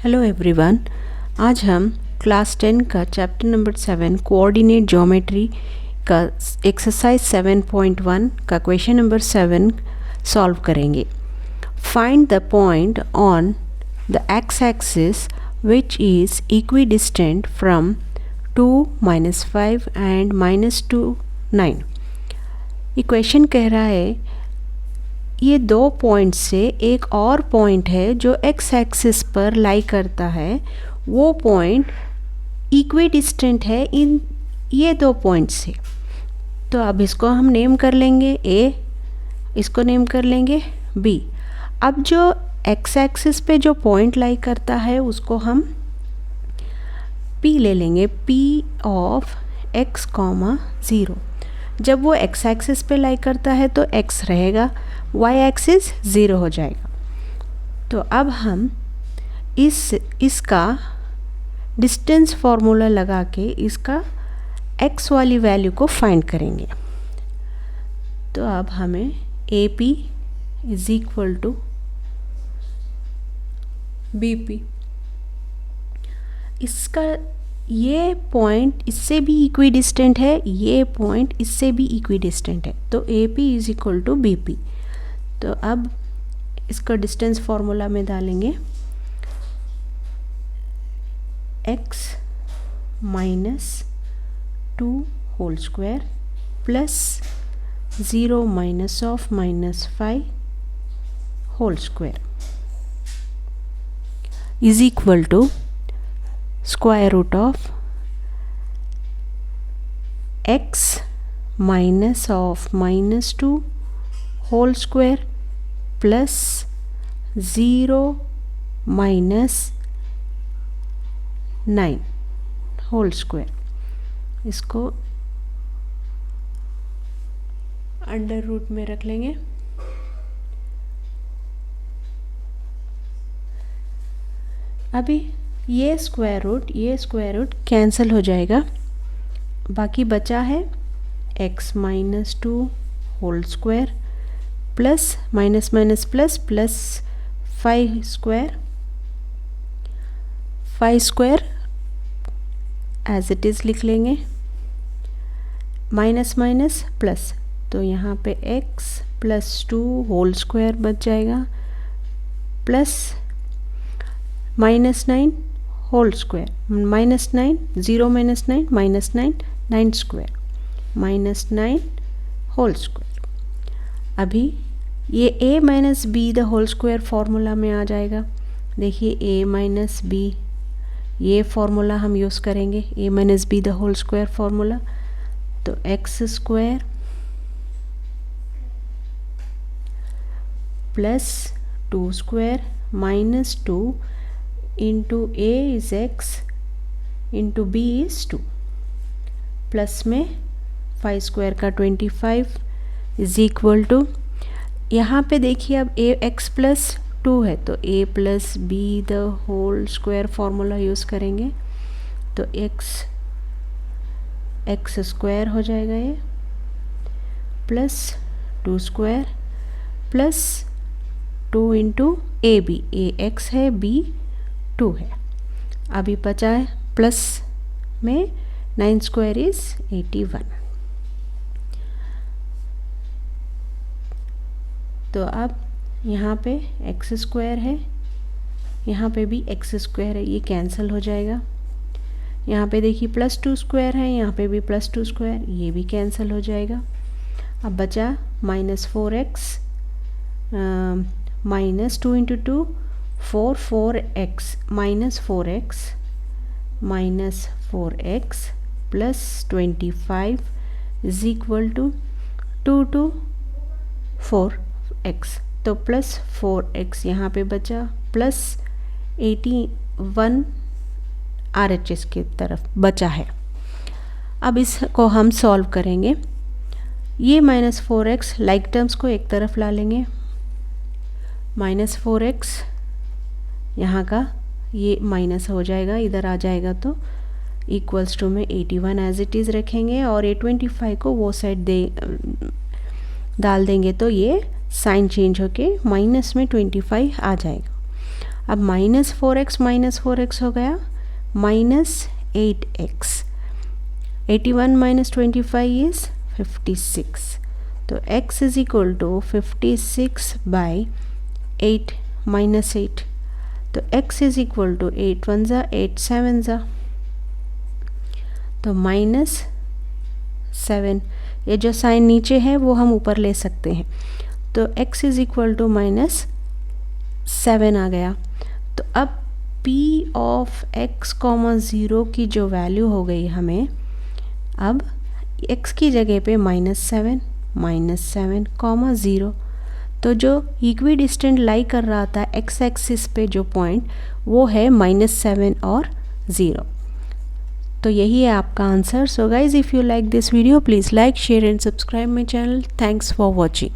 Hello everyone, आज हम class 10 का चैप्टर नंबर 7 कोऑर्डिनेट ज्योमेट्री का एक्सरसाइज 7.1 का क्वेश्चन नंबर 7 सॉल्व करेंगे। Find the point on the x axis which is equidistant from 2, -5 and -2, 9। ये question कह रहा है ये दो पॉइंट से एक और पॉइंट है जो एक्स एक्सिस पर लाई करता है, वो पॉइंट इक्विडिस्टेंट है इन ये दो पॉइंट से। तो अब इसको हम नेम कर लेंगे ए, इसको नेम कर लेंगे बी। अब जो एक्स एक्सिस पे जो पॉइंट लाई करता है उसको हम पी ले लेंगे, पी ऑफ x, 0। जब वो एक्स एक्सिस पे लाई करता है तो x रहेगा, y एक्सिस 0 हो जाएगा। तो अब हम इसका डिस्टेंस फार्मूला लगा के इसका x वाली वैल्यू को फाइंड करेंगे। तो अब हमें AP is equal to BP, इसका ये पॉइंट इससे भी इक्विडिस्टेंट है, ये पॉइंट इससे भी इक्विडिस्टेंट है, तो AP is equal to BP। तो अब इसका डिस्टेंस फार्मूला में डालेंगे x -2 whole square plus 0 minus of -5 whole square is equal to square root of x minus of -2 whole square plus 0 minus 9 whole square. इसको under root में रख लेंगे। अभी ये स्क्वायर रूट कैंसिल हो जाएगा, बाकी बचा है x -2 whole square plus minus minus plus 5 square as it is लिख लेंगे, माइनस माइनस प्लस, तो यहाँ पे x +2 होल स्क्वायर बच जाएगा plus -9 whole square, -9 0 -9 -9 9 square -9 whole square. अभी ये a minus B the whole square formula में आ जाएगा। देखिए a माइनस बी, ये फार्मूला हम यूज़ करेंगे, a minus B the whole square formula. तो x square plus 2 square minus 2 into a is x into b is 2 plus में 5 square का 25 इज इक्वल टू, यहाँ पे देखिए अब x + 2 है तो a + b the whole square formula use करेंगे। तो x स्क्वायर हो जाएगा ये plus 2 square plus 2 into A B, A x है b 2 है। अभी बचा है प्लस में 9 स्क्वायर इज़ 81। तो अब यहाँ पे x स्क्वायर है, यहाँ पे भी x स्क्वायर है, ये कैंसिल हो जाएगा। यहाँ पे देखिए +2 स्क्वायर है, यहाँ पे भी +2 स्क्वायर, ये भी कैंसिल हो जाएगा। अब बचा -4x -2 into 2 4x -4x plus 25 is equal to 2 to 4x, तो प्लस 4x यहाँ पे बचा प्लस 81 RHS की तरफ बचा है। अब इसको हम सॉल्व करेंगे। ये -4x लाइक टर्म्स को एक तरफ ला लेंगे, -4x यहाँ का ये माइनस हो जाएगा, इधर आ जाएगा तो इक्वल्स टू में 81 एज इट इज़ रखेंगे और ये 25 को वो साइड डाल देंगे तो ये साइन चेंज होके -25 आ जाएगा। अब -4x हो गया -8x। 81 minus 25 is 56। तो x is equal to 56 by 8 minus 8। तो x इज इक्वल टू 8 1 ज़ा 8 7 ज़ा, तो -7। ये जो साइन नीचे है वो हम ऊपर ले सकते हैं। तो x इज इक्वल टू -7 आ गया। तो अब p ऑफ x, 0 की जो वैल्यू हो गई हमें, अब x की जगह पे -7 -7, 0। तो जो इक्वी डिस्टेंट लाई कर रहा था x एक्सिस पे जो पॉइंट, वो है -7 और 0। तो यही है आपका answer. So guys, if you like this video please like, share and subscribe my channel. Thanks for watching.